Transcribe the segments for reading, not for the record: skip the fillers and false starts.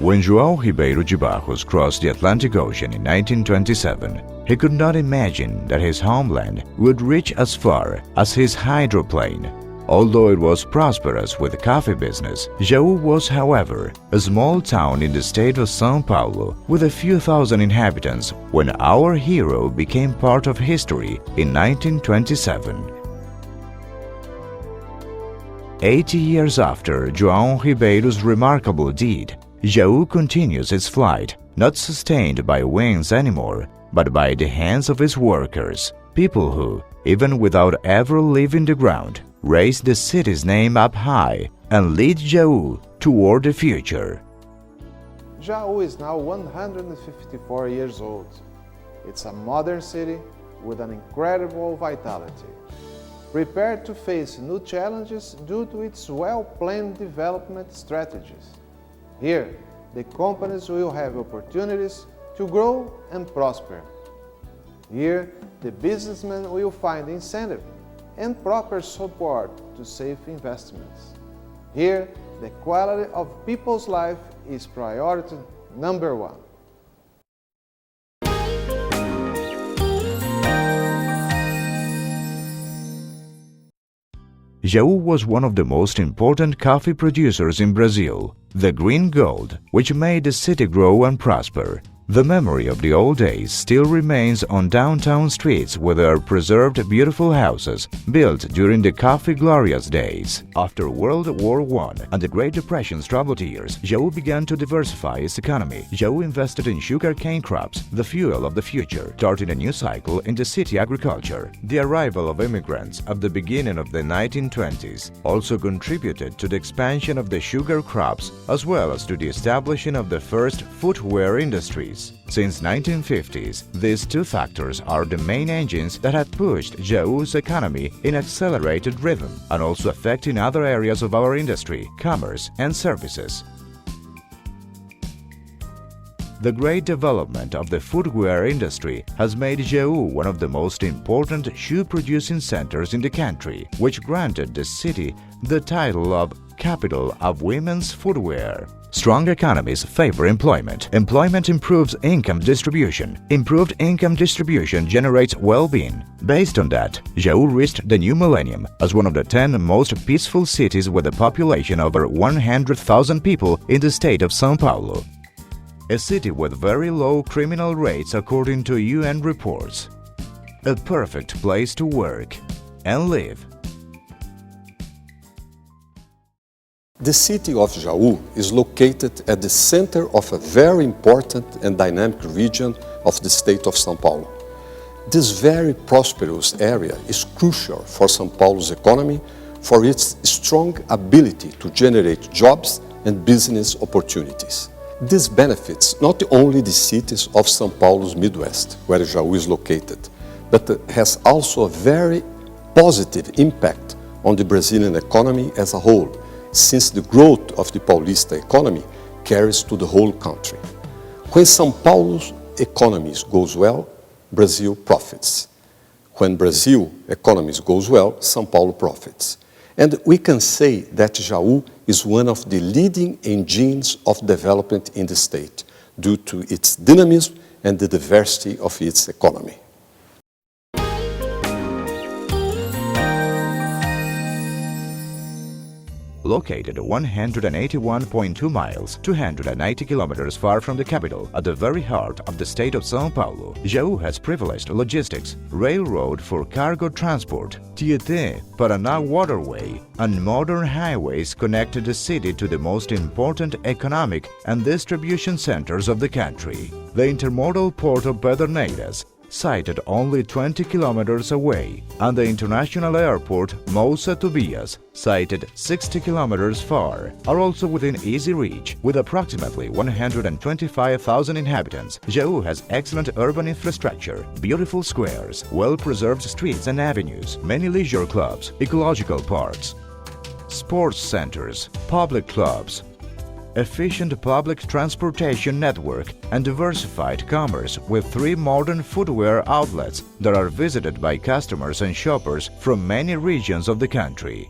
When João Ribeiro de Barros crossed the Atlantic Ocean in 1927, he could not imagine that his homeland would reach as far as his hydroplane. Although it was prosperous with the coffee business, Jau was, however, a small town in the state of São Paulo with a few thousand inhabitants when our hero became part of history in 1927. 80 years after João Ribeiro's remarkable deed, Jau continues its flight, not sustained by wings anymore, but by the hands of his workers, people who, even without ever leaving the ground, raise the city's name up high and lead Jau toward the future. Jau is now 154 years old. It's a modern city with an incredible vitality, prepared to face new challenges due to its well-planned development strategies. Here, the companies will have opportunities to grow and prosper. Here, the businessmen will find incentive and proper support to safe investments. Here, the quality of people's life is priority number one. Jau was one of the most important coffee producers in Brazil, the green gold, which made the city grow and prosper. The memory of the old days still remains on downtown streets where there are preserved beautiful houses built during the coffee glorious days. After World War I and the Great Depression's troubled years, Jau began to diversify its economy. Jau invested in sugarcane crops, the fuel of the future, starting a new cycle in the city agriculture. The arrival of immigrants at the beginning of the 1920s also contributed to the expansion of the sugar crops as well as to the establishing of the first footwear industries. Since 1950s, these two factors are the main engines that have pushed Jau's economy in accelerated rhythm and also affecting other areas of our industry, commerce and services. The great development of the footwear industry has made Jau one of the most important shoe-producing centers in the country, which granted the city the title of Capital of Women's Footwear. Strong economies favor employment. Employment improves income distribution. Improved income distribution generates well-being. Based on that, Jau reached the new millennium as one of the 10 most peaceful cities with a population over 100,000 people in the state of São Paulo. A city with very low criminal rates according to UN reports. A perfect place to work and live. The city of Jau is located at the center of a very important and dynamic region of the state of São Paulo. This very prosperous area is crucial for São Paulo's economy for its strong ability to generate jobs and business opportunities. This benefits not only the cities of São Paulo's Midwest, where Jau is located, but has also a very positive impact on the Brazilian economy as a whole, since the growth of the Paulista economy carries to the whole country. When São Paulo's economy goes well, Brazil profits. When Brazil economy goes well, São Paulo profits. And we can say that Jau is one of the leading engines of development in the state due to its dynamism and the diversity of its economy. Located 181.2 miles, 290 kilometers far from the capital, at the very heart of the state of São Paulo, Jau has privileged logistics, railroad for cargo transport, Tietê-Paraná waterway, and modern highways connected the city to the most important economic and distribution centers of the country. The intermodal port of Pederneiras, sited only 20 kilometers away, and the international airport Moça Tobias, sited 60 kilometers far, are also within easy reach. With approximately 125,000 inhabitants, Jau has excellent urban infrastructure, beautiful squares, well-preserved streets and avenues, many leisure clubs, ecological parks, sports centers, public clubs, efficient public transportation network, and diversified commerce with 3 modern footwear outlets that are visited by customers and shoppers from many regions of the country.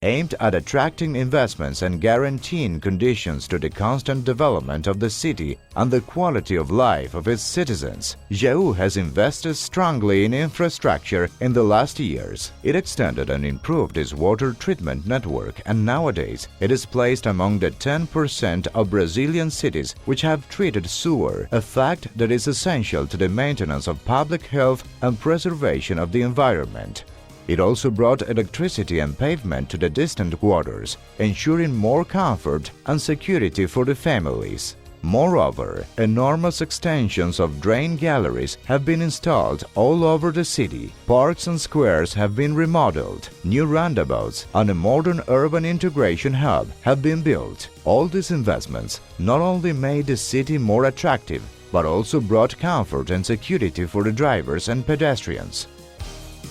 aimed at attracting investments and guaranteeing conditions to the constant development of the city and the quality of life of its citizens. Jau has invested strongly in infrastructure in the last years. It extended and improved its water treatment network, and nowadays it is placed among the 10% of Brazilian cities which have treated sewer, a fact that is essential to the maintenance of public health and preservation of the environment. It also brought electricity and pavement to the distant quarters, ensuring more comfort and security for the families. Moreover, enormous extensions of drain galleries have been installed all over the city. Parks and squares have been remodeled. New roundabouts and a modern urban integration hub have been built. All these investments not only made the city more attractive, but also brought comfort and security for the drivers and pedestrians.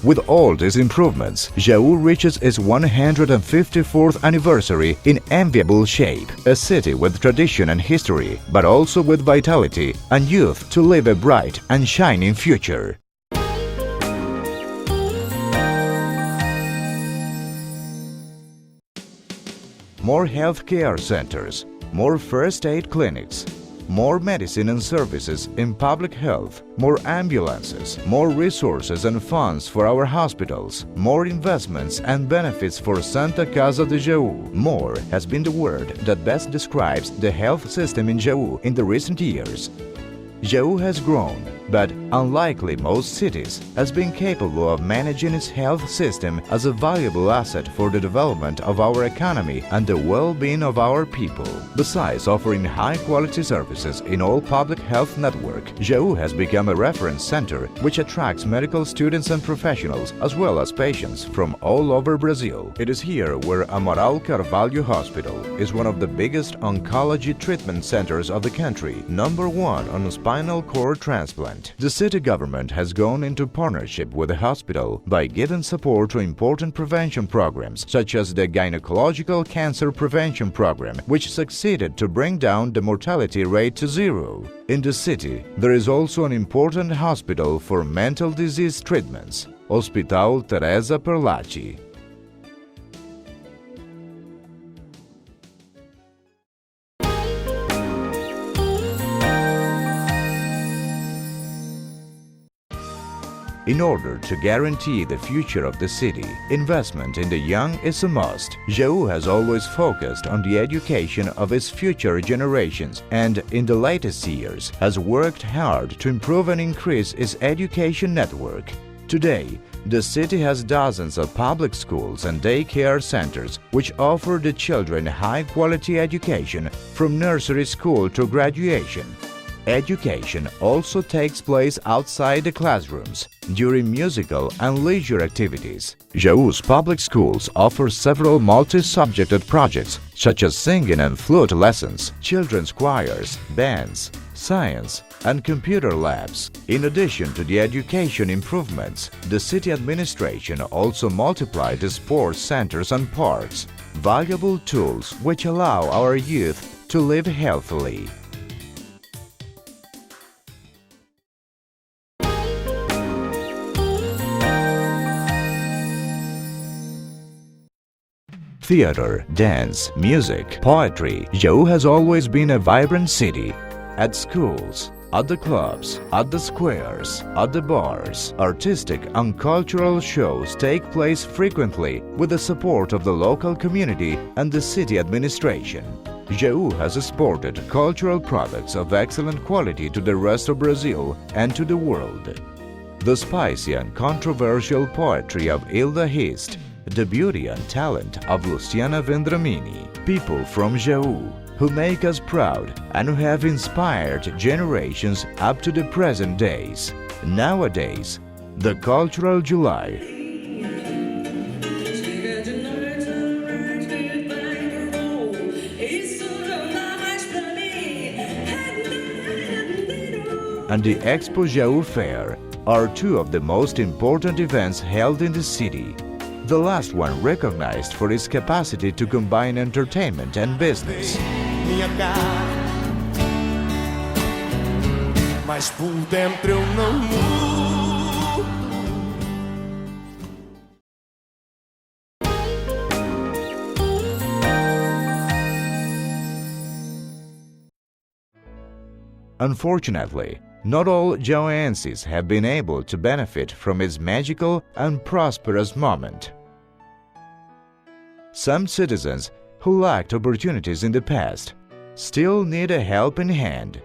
With all these improvements, Jau reaches its 154th anniversary in enviable shape, a city with tradition and history, but also with vitality and youth to live a bright and shining future. More healthcare centers, more first aid clinics, more medicine and services in public health, more ambulances, more resources and funds for our hospitals, more investments and benefits for Santa Casa de Jau. More has been the word that best describes the health system in Jau in the recent years. Jau has grown, but unlike most cities, has been capable of managing its health system as a valuable asset for the development of our economy and the well-being of our people. Besides offering high-quality services in all public health network, Jau has become a reference center which attracts medical students and professionals as well as patients from all over Brazil. It is here where Amaral Carvalho Hospital is one of the biggest oncology treatment centers of the country, #1 on spinal cord transplant. The city government has gone into partnership with the hospital by giving support to important prevention programs such as the gynecological cancer prevention program, which succeeded to bring down the mortality rate to 0. In the city, there is also an important hospital for mental disease treatments, Hospital Teresa Perlacci. In order to guarantee the future of the city, investment in the young is a must. Jau has always focused on the education of its future generations and, in the latest years, has worked hard to improve and increase its education network. Today, the city has dozens of public schools and daycare centers which offer the children high-quality education from nursery school to graduation. Education also takes place outside the classrooms, during musical and leisure activities. Jau's public schools offer several multi-subjected projects such as singing and flute lessons, children's choirs, bands, science, and computer labs. In addition to the education improvements, the city administration also multiplied the sports centers and parks, valuable tools which allow our youth to live healthily. Theater, dance, music, poetry. Jau has always been a vibrant city. At schools, at the clubs, at the squares, at the bars, artistic and cultural shows take place frequently with the support of the local community and the city administration. Jau has exported cultural products of excellent quality to the rest of Brazil and to the world. The spicy and controversial poetry of Hilda Hist, the beauty and talent of Luciana Vendramini, people from Jau, who make us proud and who have inspired generations up to the present days. Nowadays, the Cultural July and the Expo Jau Fair are two of the most important events held in the city. The last one recognized for its capacity to combine entertainment and business. Minha cara, mas por dentro eu não mudo. Unfortunately, not all Jauenses have been able to benefit from its magical and prosperous moment. Some citizens who lacked opportunities in the past still need a helping hand.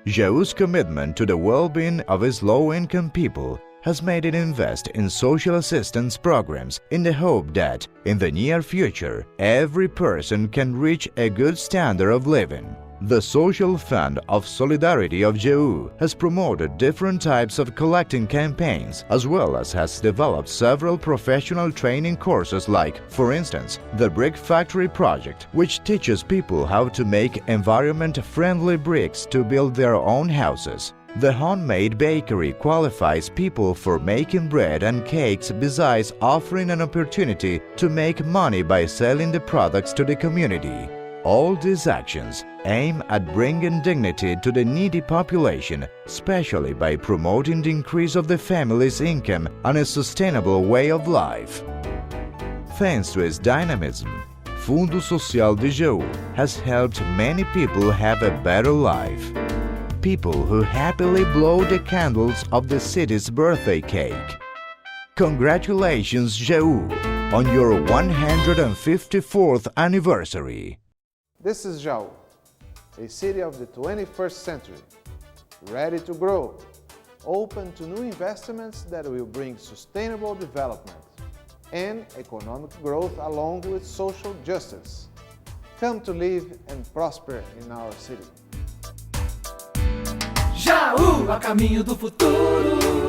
Jau's commitment to the well-being of its low-income people has made it invest in social assistance programs in the hope that, in the near future, every person can reach a good standard of living. The Social Fund of Solidarity of Jau has promoted different types of collecting campaigns, as well as has developed several professional training courses like, for instance, the Brick Factory Project, which teaches people how to make environment-friendly bricks to build their own houses. The Homemade Bakery qualifies people for making bread and cakes, besides offering an opportunity to make money by selling the products to the community. All these actions aim at bringing dignity to the needy population, especially by promoting the increase of the family's income and a sustainable way of life. Thanks to its dynamism, Fundo Social de Jau has helped many people have a better life. People who happily blow the candles of the city's birthday cake. Congratulations, Jau, on your 154th anniversary! This is Jau, a city of the 21st century, ready to grow, open to new investments that will bring sustainable development and economic growth along with social justice. Come to live and prosper in our city. Jau, a caminho do futuro.